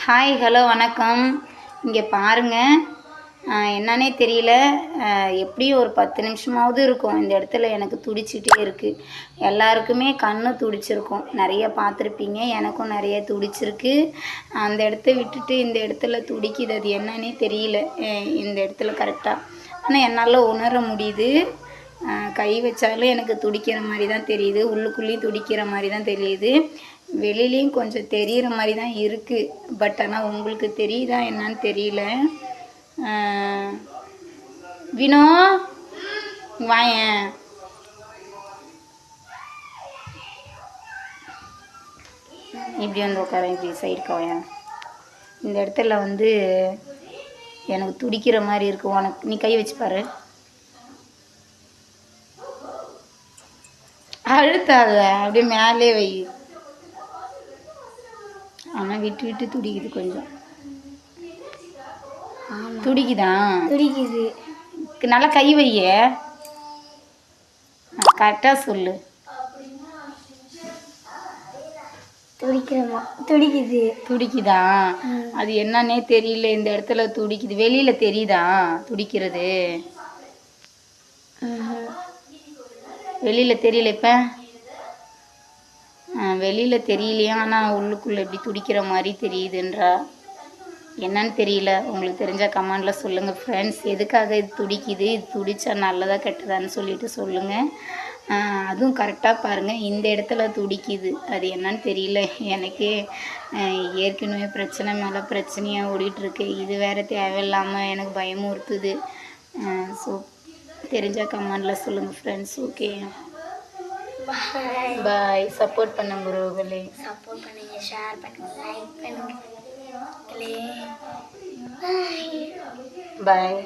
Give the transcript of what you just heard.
Hi hello வணக்கம். இங்கே பாருங்கள், என்னன்னே தெரியல, எப்படியும் ஒரு 10 நிமிஷமாவது இருக்கும் இந்த இடத்துல எனக்கு துடிச்சிட்டே இருக்குது. எல்லாருக்குமே கண்ணு துடிச்சிருக்கும், நிறைய பார்த்துருப்பீங்க. எனக்கும் நிறைய துடிச்சிருக்கு. அந்த இடத்த விட்டுட்டு இந்த இடத்துல துடிக்குது, அது என்னன்னே தெரியல இந்த இடத்துல கரெக்டாக. ஆனால் என்னால் உணர முடியுது. கை வச்சாலும் எனக்கு துடிக்கிற மாதிரி தான் தெரியுது, உள்ளுக்குள்ளேயும் துடிக்கிற மாதிரி தான் தெரியுது, வெளியிலையும் கொஞ்சம் தெரிகிற மாதிரி தான் இருக்குது. பட் ஆனால் உங்களுக்கு தெரியுதா என்னன்னு தெரியல. வினோ வாயேன். இப்படி வந்து உட்கார, இப்படி சைடுக்கு வாயேன். இந்த இடத்துல வந்து எனக்கு துடிக்கிற மாதிரி இருக்குது. உனக்கு நீ கை வச்சு பாரு. அழுத்தாத, அப்படியே மேலே வை. ஆனால் விட்டு விட்டு துடிக்குது கொஞ்சம். துடிக்குதா? துடிக்குது. நல்லா கை வைய, கரெக்டாக சொல்லு. துடிக்குது. துடிக்குதா? அது என்னன்னே தெரியல, இந்த இடத்துல துடிக்குது. வெளியில் தெரியுதா துடிக்கிறது? வெளியில் தெரியல. இப்போ வெளியில் தெரியலையா, ஆனால் உள்ளுக்குள்ளே எப்படி துடிக்கிற மாதிரி தெரியுதுன்றா. என்னன்னு தெரியல. உங்களுக்கு தெரிஞ்ச கமெண்டில் சொல்லுங்கள் ஃப்ரெண்ட்ஸ். எதுக்காக இது துடிக்குது, இது துடிச்சா நல்லதா கெட்டதான்னு சொல்லிட்டு சொல்லுங்கள். அதுவும் கரெக்டாக பாருங்கள், இந்த இடத்துல துடிக்குது. அது என்னன்னு தெரியல எனக்கே. ஏற்கனவே பிரச்சனை மேலே பிரச்சனையாக ஓடிட்டுருக்கு, இது வேறு தேவையில்லாமல் எனக்கு பயமுறுத்துது. ஸோ தெரிஞ்ச கமெண்டில் சொல்லுங்கள் ஃப்ரெண்ட்ஸ். ஓகே, பாய். சப்போர்ட் பண்ணுங்க ப்ரோகளே. சப்போர்ட் பண்ணுங்க, ஷேர் பண்ணுங்க, லைக் பண்ணுங்க. பாய்.